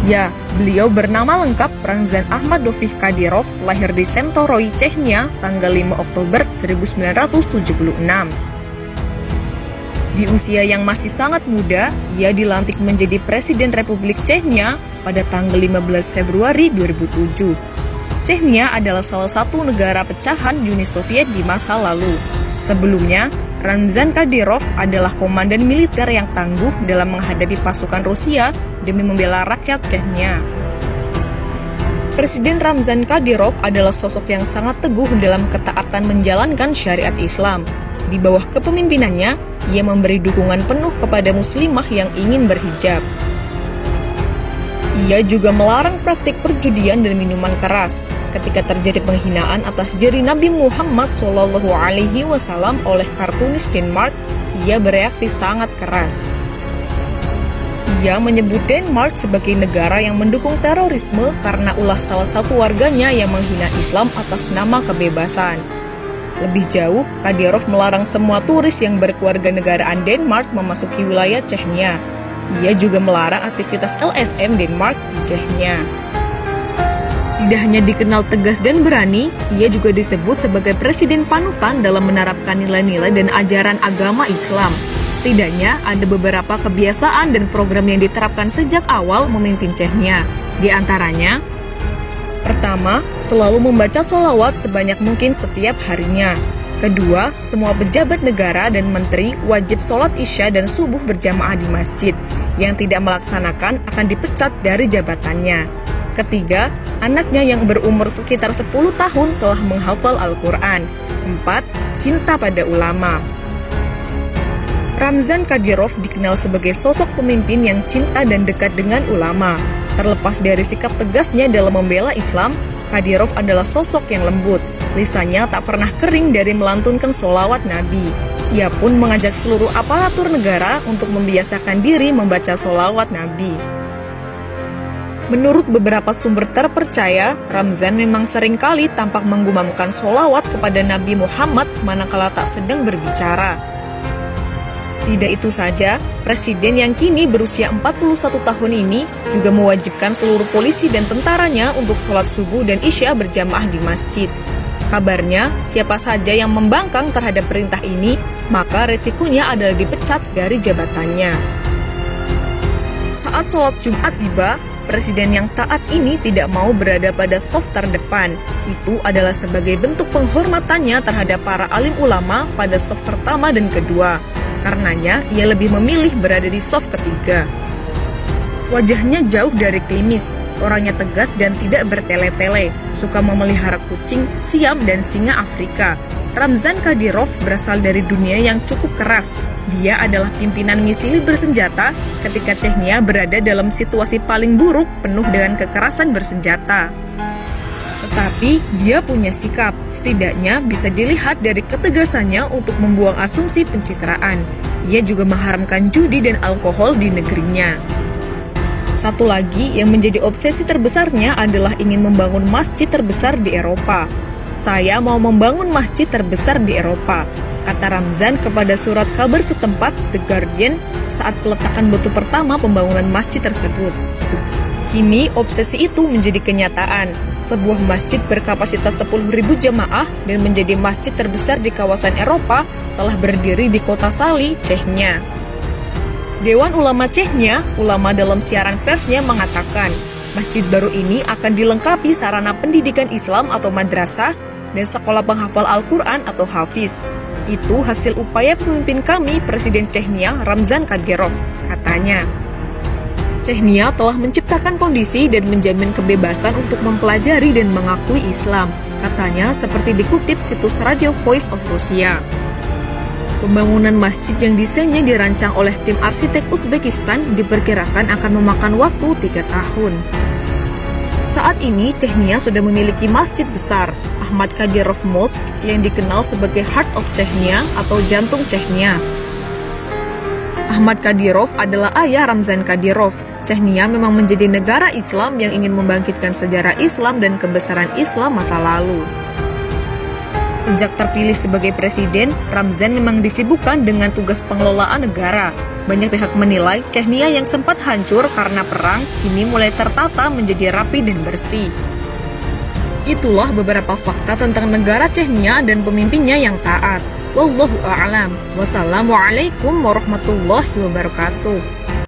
Ya, beliau bernama lengkap Ramzan Ahmadovich Kadyrov, lahir di Sentoroi, Chechnya, tanggal 5 Oktober 1976. Di usia yang masih sangat muda, ia dilantik menjadi Presiden Republik Chechnya pada tanggal 15 Februari 2007. Chechnya adalah salah satu negara pecahan Uni Soviet di masa lalu. Sebelumnya, Ramzan Kadyrov adalah komandan militer yang tangguh dalam menghadapi pasukan Rusia demi membela rakyat Chechnya. Presiden Ramzan Kadyrov adalah sosok yang sangat teguh dalam ketaatan menjalankan syariat Islam. Di bawah kepemimpinannya, ia memberi dukungan penuh kepada muslimah yang ingin berhijab. Ia juga melarang praktik perjudian dan minuman keras. Ketika terjadi penghinaan atas diri Nabi Muhammad SAW oleh kartunis Denmark, ia bereaksi sangat keras. Ia menyebut Denmark sebagai negara yang mendukung terorisme karena ulah salah satu warganya yang menghina Islam atas nama kebebasan. Lebih jauh, Kadyrov melarang semua turis yang berkeluarga negaraan Denmark memasuki wilayah Chechnya. Ia juga melarang aktivitas LSM Denmark di Chechnya. Tidak hanya dikenal tegas dan berani, ia juga disebut sebagai presiden panutan dalam menerapkan nilai-nilai dan ajaran agama Islam. Setidaknya ada beberapa kebiasaan dan program yang diterapkan sejak awal memimpin Chechnya. Di antaranya, pertama, selalu membaca sholawat sebanyak mungkin setiap harinya. Kedua, semua pejabat negara dan menteri wajib sholat isya dan subuh berjamaah di masjid. Yang tidak melaksanakan akan dipecat dari jabatannya. Ketiga, anaknya yang berumur sekitar 10 tahun telah menghafal Al-Quran. 4. Cinta pada ulama. Ramzan Kadyrov dikenal sebagai sosok pemimpin yang cinta dan dekat dengan ulama. Terlepas dari sikap tegasnya dalam membela Islam, Kadyrov adalah sosok yang lembut. Lisannya tak pernah kering dari melantunkan sholawat Nabi. Ia pun mengajak seluruh aparatur negara untuk membiasakan diri membaca sholawat Nabi. Menurut beberapa sumber terpercaya, Ramzan memang seringkali tampak menggumamkan sholawat kepada Nabi Muhammad manakala tak sedang berbicara. Tidak itu saja, presiden yang kini berusia 41 tahun ini juga mewajibkan seluruh polisi dan tentaranya untuk sholat subuh dan isya berjamaah di masjid. Kabarnya, siapa saja yang membangkang terhadap perintah ini, maka resikonya adalah dipecat dari jabatannya. Saat sholat Jumat tiba, presiden yang taat ini tidak mau berada pada saf terdepan. Itu adalah sebagai bentuk penghormatannya terhadap para alim ulama pada saf pertama dan kedua. Karenanya, ia lebih memilih berada di saf ketiga. Wajahnya jauh dari klimis, orangnya tegas dan tidak bertele-tele, suka memelihara kucing, siam, dan singa Afrika. Ramzan Kadyrov berasal dari dunia yang cukup keras. Dia adalah pimpinan misili bersenjata ketika Chechnya berada dalam situasi paling buruk penuh dengan kekerasan bersenjata. Tetapi dia punya sikap, setidaknya bisa dilihat dari ketegasannya untuk membuang asumsi pencitraan. Ia juga mengharamkan judi dan alkohol di negerinya. Satu lagi yang menjadi obsesi terbesarnya adalah ingin membangun masjid terbesar di Eropa. Saya mau membangun masjid terbesar di Eropa, kata Ramzan kepada surat kabar setempat The Guardian saat peletakan batu pertama pembangunan masjid tersebut. Kini obsesi itu menjadi kenyataan. Sebuah masjid berkapasitas 10.000 jamaah dan menjadi masjid terbesar di kawasan Eropa telah berdiri di kota Sali, Chechnya. Dewan Ulama Chechnya, ulama dalam siaran persnya mengatakan, masjid baru ini akan dilengkapi sarana pendidikan Islam atau madrasah dan sekolah penghafal Al-Quran atau hafiz. Itu hasil upaya pemimpin kami, Presiden Chechnya Ramzan Kadyrov, katanya. Chechnya telah menciptakan kondisi dan menjamin kebebasan untuk mempelajari dan mengakui Islam, katanya seperti dikutip situs Radio Voice of Russia. Pembangunan masjid yang desainnya dirancang oleh tim arsitek Uzbekistan diperkirakan akan memakan waktu 3 tahun. Saat ini, Chechnya sudah memiliki masjid besar, Ahmad Kadyrov Mosque, yang dikenal sebagai Heart of Chechnya atau jantung Chechnya. Ahmad Kadyrov adalah ayah Ramzan Kadyrov. Chechnya memang menjadi negara Islam yang ingin membangkitkan sejarah Islam dan kebesaran Islam masa lalu. Sejak terpilih sebagai presiden, Ramzan memang disibukkan dengan tugas pengelolaan negara. Banyak pihak menilai Chechnya yang sempat hancur karena perang kini mulai tertata menjadi rapi dan bersih. Itulah beberapa fakta tentang negara Chechnya dan pemimpinnya yang taat. Wallahu a'lam. Wassalamualaikum warahmatullahi wabarakatuh.